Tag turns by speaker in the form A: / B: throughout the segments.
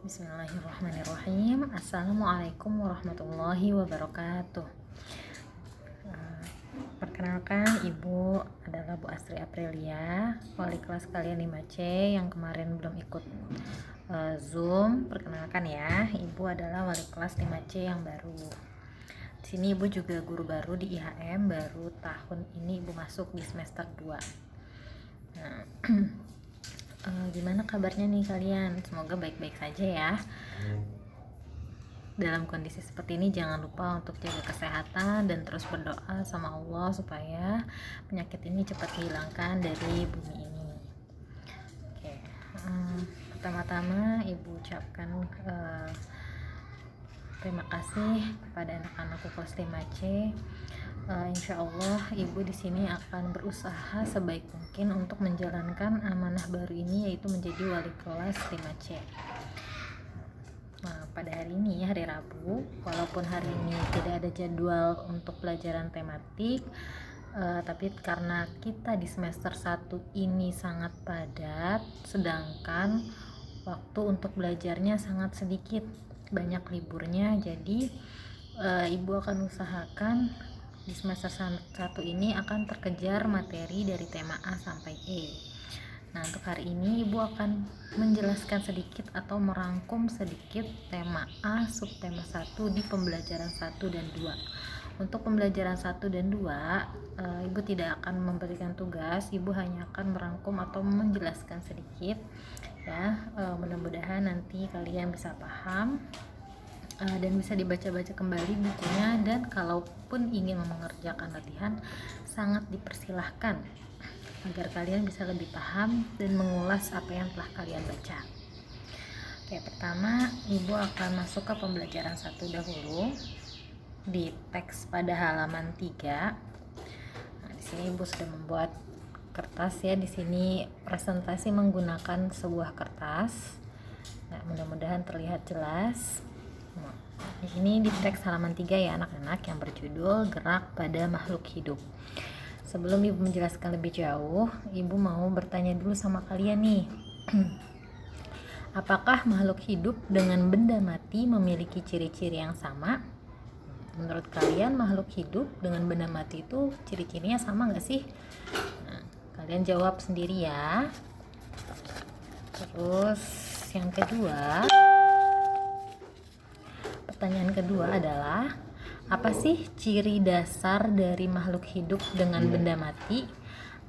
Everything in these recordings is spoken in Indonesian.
A: Bismillahirrahmanirrahim. Assalamualaikum warahmatullahi wabarakatuh. Perkenalkan, Ibu adalah Bu Astri Aprilia, wali kelas kalian 5C yang kemarin belum ikut Zoom. Perkenalkan ya, Ibu adalah wali kelas 5C yang baru. Di sini Ibu juga guru baru di IHM, baru tahun ini Ibu masuk di semester 2. Nah, gimana kabarnya nih kalian? Semoga baik-baik saja ya. Dalam kondisi seperti ini jangan lupa untuk jaga kesehatan dan terus berdoa sama Allah supaya penyakit ini cepat dihilangkan dari bumi ini. Oke, pertama-tama Ibu ucapkan terima kasih kepada anak-anakku kelas 5C. Insya Allah Ibu di sini akan berusaha sebaik mungkin untuk menjalankan amanah baru ini, yaitu menjadi wali kelas 5C. Nah, pada hari ini hari Rabu, walaupun hari ini tidak ada jadwal untuk pelajaran tematik, tapi karena kita di semester 1 ini sangat padat, sedangkan waktu untuk belajarnya sangat sedikit, banyak liburnya, jadi Ibu akan usahakan di semester 1 ini akan terkejar materi dari tema A sampai E. Nah, untuk hari ini Ibu akan menjelaskan sedikit atau merangkum sedikit tema A subtema 1 di pembelajaran 1 dan 2. Untuk pembelajaran 1 dan 2, Ibu tidak akan memberikan tugas, Ibu hanya akan merangkum atau menjelaskan sedikit ya. Mudah-mudahan nanti kalian bisa paham dan bisa dibaca-baca kembali bukunya, dan kalaupun ingin mengerjakan latihan sangat dipersilahkan agar kalian bisa lebih paham dan mengulas apa yang telah kalian baca. Oke, pertama Ibu akan masuk ke pembelajaran 1 dahulu di teks pada halaman 3. Nah, di sini Ibu sudah membuat kertas ya. Di sini presentasi menggunakan sebuah kertas. Nah, mudah-mudahan terlihat jelas. Ini di teks halaman 3 ya anak-anak, yang berjudul Gerak pada Makhluk Hidup. Sebelum Ibu menjelaskan lebih jauh, Ibu mau bertanya dulu sama kalian nih. Apakah makhluk hidup dengan benda mati memiliki ciri-ciri yang sama? Menurut kalian makhluk hidup dengan benda mati itu ciri-cirinya sama gak sih? Nah, kalian jawab sendiri ya. Terus yang kedua, pertanyaan kedua adalah, apa sih ciri dasar dari makhluk hidup dengan benda mati?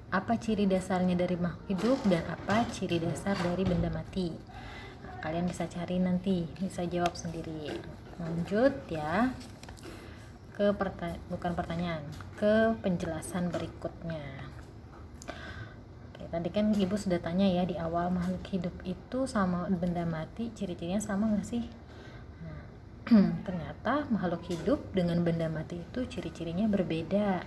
A: Apa ciri dasarnya dari makhluk hidup dan apa ciri dasar dari benda mati? Nah, kalian bisa cari nanti, bisa jawab sendiri. Lanjut ya ke ke penjelasan berikutnya. Oke, tadi kan Ibu sudah tanya ya di awal, makhluk hidup itu sama benda mati ciri-cirinya sama nggak sih? Ternyata makhluk hidup dengan benda mati itu ciri-cirinya berbeda.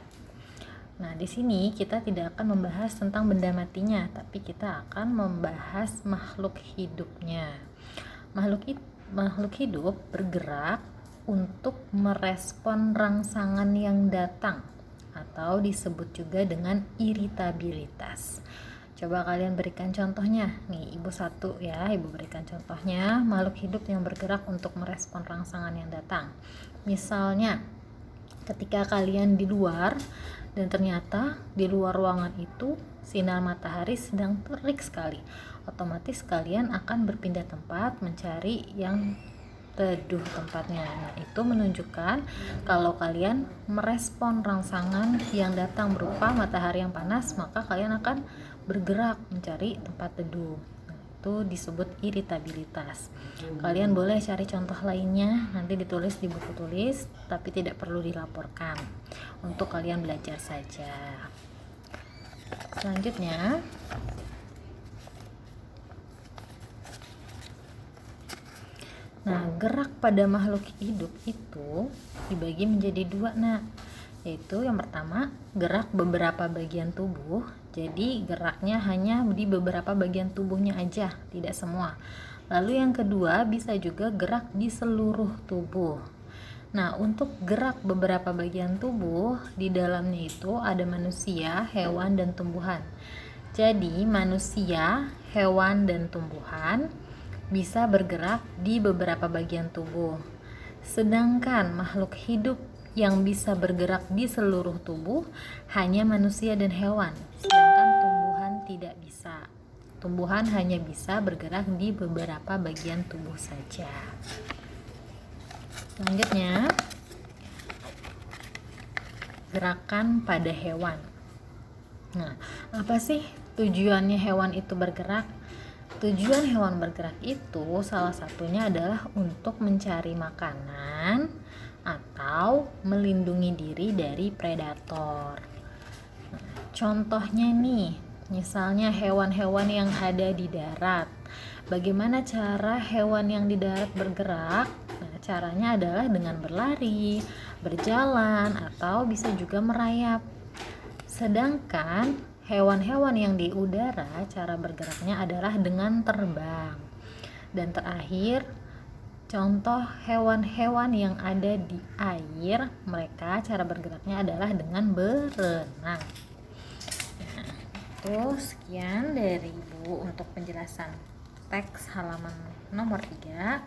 A: Nah, di sini kita tidak akan membahas tentang benda matinya, tapi kita akan membahas makhluk hidupnya. Makhluk hidup bergerak untuk merespon rangsangan yang datang, atau disebut juga dengan iritabilitas. Coba kalian berikan contohnya. Nih, Ibu satu ya, Ibu berikan contohnya makhluk hidup yang bergerak untuk merespon rangsangan yang datang. Misalnya, ketika kalian di luar dan ternyata di luar ruangan itu sinar matahari sedang terik sekali, otomatis kalian akan berpindah tempat mencari yang teduh tempatnya. Nah, itu menunjukkan kalau kalian merespon rangsangan yang datang berupa matahari yang panas, maka kalian akan bergerak mencari tempat teduh. Nah, itu disebut iritabilitas. Kalian boleh cari contoh lainnya, nanti ditulis di buku tulis, tapi tidak perlu dilaporkan, untuk kalian belajar saja. Selanjutnya, nah, gerak pada makhluk hidup itu dibagi menjadi dua, yaitu yang pertama gerak beberapa bagian tubuh, jadi geraknya hanya di beberapa bagian tubuhnya aja, tidak semua. Lalu yang kedua bisa juga gerak di seluruh tubuh. Nah, untuk gerak beberapa bagian tubuh, di dalamnya itu ada manusia, hewan, dan tumbuhan. Jadi manusia, hewan, dan tumbuhan bisa bergerak di beberapa bagian tubuh. Sedangkan makhluk hidup yang bisa bergerak di seluruh tubuh hanya manusia dan hewan. Sedangkan tumbuhan tidak bisa. Tumbuhan hanya bisa bergerak di beberapa bagian tubuh saja. Selanjutnya, gerakan pada hewan. Nah, apa sih tujuannya hewan itu bergerak? Tujuan hewan bergerak itu salah satunya adalah untuk mencari makanan atau melindungi diri dari predator. Nah, contohnya nih, misalnya hewan-hewan yang ada di darat. Bagaimana cara hewan yang di darat bergerak? Nah, caranya adalah dengan berlari, berjalan, atau bisa juga merayap. Sedangkan hewan-hewan yang di udara, cara bergeraknya adalah dengan terbang. Dan terakhir, contoh hewan-hewan yang ada di air, mereka cara bergeraknya adalah dengan berenang. Nah, sekian dari Ibu untuk penjelasan teks halaman nomor 3.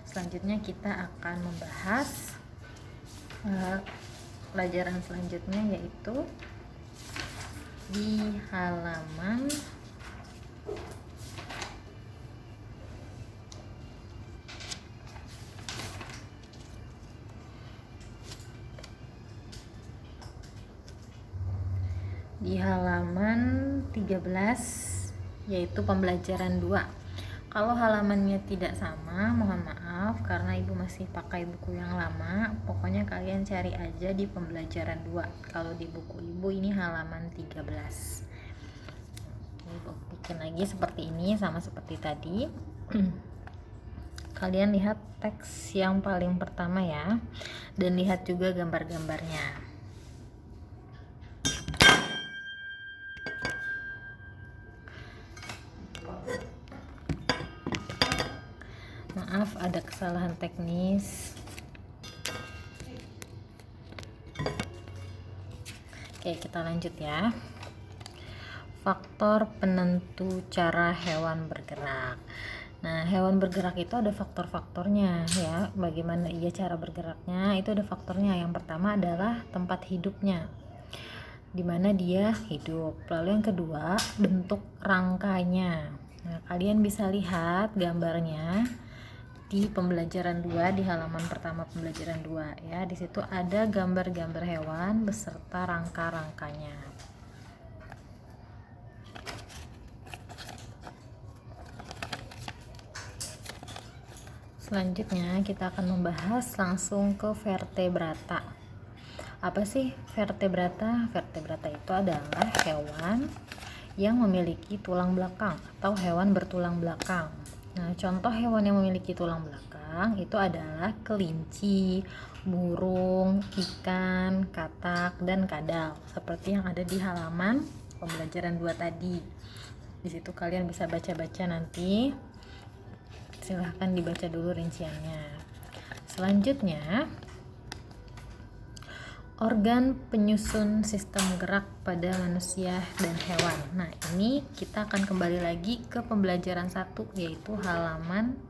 A: Selanjutnya kita akan membahas pelajaran selanjutnya, yaitu di halaman di halaman 13, yaitu pembelajaran 2. Kalau halamannya tidak sama, mohon maaf karena Ibu masih pakai buku yang lama. Pokoknya kalian cari aja di pembelajaran 2. Kalau di buku Ibu ini halaman 13. Ibu bikin lagi seperti ini, sama seperti tadi. Kalian lihat teks yang paling pertama ya, dan lihat juga gambar-gambarnya. Maaf ada kesalahan teknis. Oke, kita lanjut ya. Faktor penentu cara hewan bergerak. Nah, hewan bergerak itu ada faktor-faktornya ya. Bagaimana ia cara bergeraknya, itu ada faktornya. Yang pertama adalah tempat hidupnya, di mana dia hidup. Lalu yang kedua, bentuk rangkanya. Nah, kalian bisa lihat gambarnya di pembelajaran 2, di halaman pertama pembelajaran 2 ya. Di situ ada gambar-gambar hewan beserta rangka-rangkanya. Selanjutnya kita akan membahas langsung ke vertebrata. Apa sih vertebrata? Vertebrata itu adalah hewan yang memiliki tulang belakang atau hewan bertulang belakang. Nah, contoh hewan yang memiliki tulang belakang itu adalah kelinci, burung, ikan, katak, dan kadal. Seperti yang ada di halaman pembelajaran 2 tadi. Di situ kalian bisa baca-baca nanti. Silahkan dibaca dulu rinciannya. Selanjutnya, organ penyusun sistem gerak pada manusia dan hewan. Nah, ini kita akan kembali lagi ke pembelajaran 1, yaitu halaman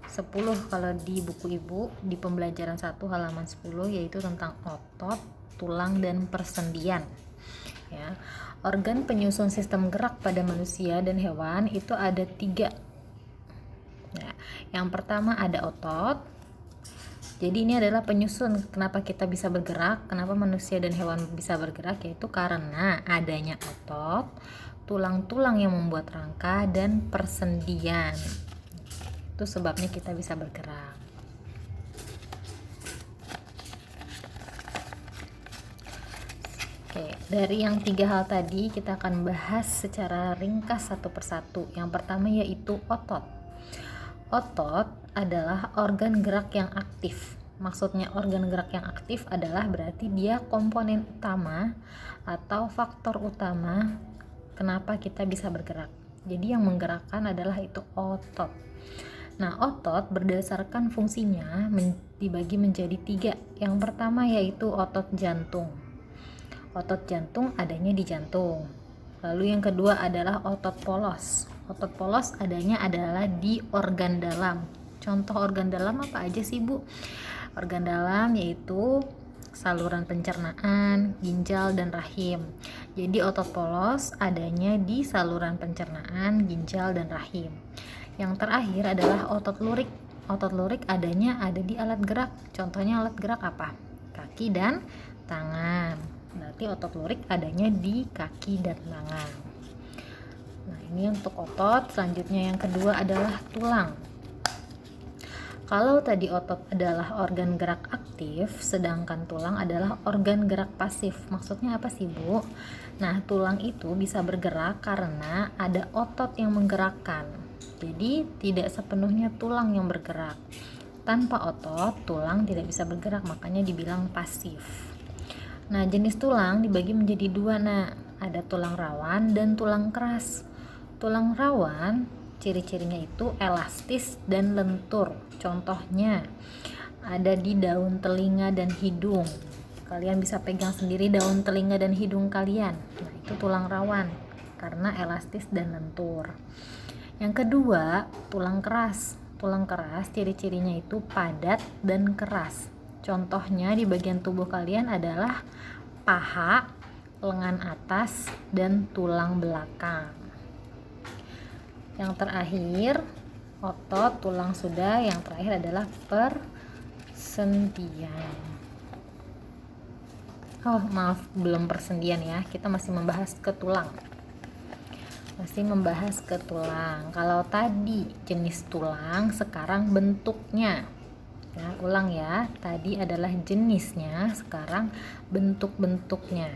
A: 10. Kalau di buku Ibu, di pembelajaran 1 halaman 10, yaitu tentang otot, tulang, dan persendian. Ya, organ penyusun sistem gerak pada manusia dan hewan itu ada 3. Nah, yang pertama ada otot. Jadi ini adalah penyusun kenapa kita bisa bergerak, kenapa manusia dan hewan bisa bergerak, yaitu karena adanya otot, tulang-tulang yang membuat rangka, dan persendian. Itu sebabnya kita bisa bergerak. Oke, dari yang 3 hal tadi kita akan bahas secara ringkas satu persatu. Yang pertama yaitu otot. Otot adalah organ gerak yang aktif. Maksudnya organ gerak yang aktif adalah berarti dia komponen utama atau faktor utama kenapa kita bisa bergerak. Jadi yang menggerakkan adalah itu otot. Nah, otot berdasarkan fungsinya dibagi menjadi 3. Yang pertama yaitu otot jantung. Otot jantung adanya di jantung. Lalu yang kedua adalah otot polos. Otot polos adanya adalah di organ dalam. Contoh organ dalam apa aja sih, Bu? Organ dalam yaitu saluran pencernaan, ginjal, dan rahim. Jadi otot polos adanya di saluran pencernaan, ginjal, dan rahim. Yang terakhir adalah otot lurik. Otot lurik adanya ada di alat gerak. Contohnya alat gerak apa? Kaki dan tangan. Berarti otot lurik adanya di kaki dan tangan. Nah, ini untuk otot. Selanjutnya yang kedua adalah tulang. Kalau tadi otot adalah organ gerak aktif, sedangkan tulang adalah organ gerak pasif. Maksudnya apa sih, Bu? Nah, tulang itu bisa bergerak karena ada otot yang menggerakkan. Jadi, tidak sepenuhnya tulang yang bergerak. Tanpa otot, tulang tidak bisa bergerak, makanya dibilang pasif. Nah, jenis tulang dibagi menjadi dua, ada tulang rawan dan tulang keras. Tulang rawan ciri-cirinya itu elastis dan lentur. Contohnya ada di daun telinga dan hidung. Kalian bisa pegang sendiri daun telinga dan hidung kalian. Nah, itu tulang rawan karena elastis dan lentur. Yang kedua, tulang keras. Tulang keras ciri-cirinya itu padat dan keras. Contohnya di bagian tubuh kalian adalah paha, lengan atas, dan tulang belakang. Yang terakhir, otot, tulang sudah. Yang terakhir adalah persendian. Oh, maaf, belum persendian ya. Kita masih membahas ke tulang. Kalau tadi jenis tulang, sekarang bentuknya. Ya, ulang ya, tadi adalah jenisnya, sekarang bentuk-bentuknya.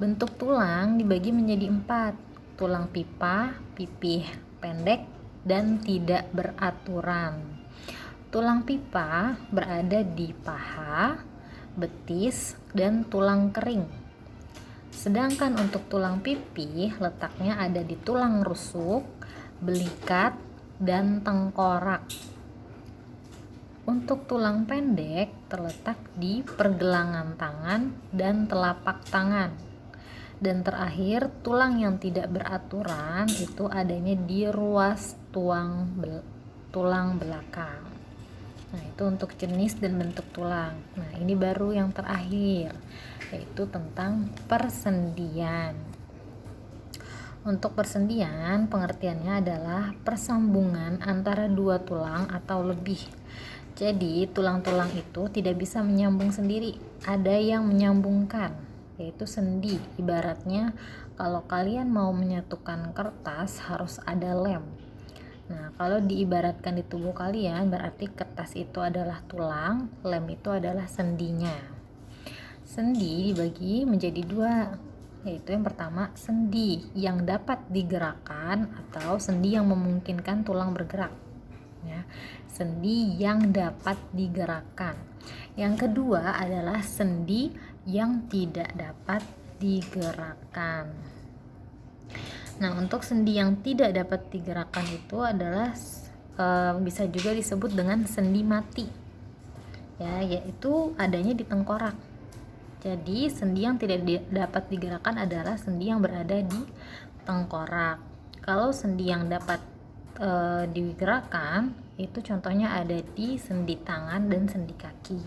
A: Bentuk tulang dibagi menjadi 4, tulang pipa, pipih pendek, dan tidak beraturan. Tulang pipa berada di paha, betis, dan tulang kering. Sedangkan untuk tulang pipih letaknya ada di tulang rusuk, belikat, dan tengkorak. Untuk tulang pendek terletak di pergelangan tangan dan telapak tangan. Dan terakhir, tulang yang tidak beraturan itu adanya di ruas tulang belakang. Nah, itu untuk jenis dan bentuk tulang. Nah, ini baru yang terakhir, yaitu tentang persendian. Untuk persendian, pengertiannya adalah persambungan antara dua tulang atau lebih. Jadi, tulang-tulang itu tidak bisa menyambung sendiri. Ada yang menyambungkan, yaitu sendi. Ibaratnya, kalau kalian mau menyatukan kertas, harus ada lem. Nah, kalau diibaratkan di tubuh kalian, berarti kertas itu adalah tulang, lem itu adalah sendinya. Sendi dibagi menjadi dua, yaitu yang pertama, sendi yang dapat digerakkan atau sendi yang memungkinkan tulang bergerak. Ya, sendi yang dapat digerakkan. Yang kedua adalah sendi yang tidak dapat digerakkan. Nah, untuk sendi yang tidak dapat digerakkan itu adalah bisa juga disebut dengan sendi mati. Ya, yaitu adanya di tengkorak. Jadi, sendi yang tidak dapat digerakkan adalah sendi yang berada di tengkorak. Kalau sendi yang dapat digerakkan itu contohnya ada di sendi tangan dan sendi kaki.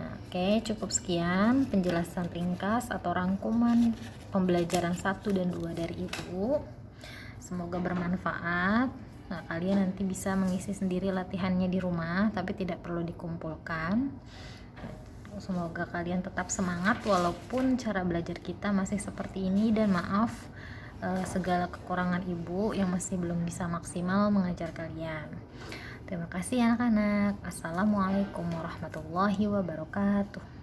A: Nah, oke, cukup sekian penjelasan ringkas atau rangkuman pembelajaran 1 dan 2 dari Ibu. Semoga bermanfaat. Nah, kalian nanti bisa mengisi sendiri latihannya di rumah, tapi tidak perlu dikumpulkan. Semoga kalian tetap semangat walaupun cara belajar kita masih seperti ini, dan maaf segala kekurangan Ibu yang masih belum bisa maksimal mengajar kalian. Terima kasih anak-anak. Assalamualaikum warahmatullahi wabarakatuh.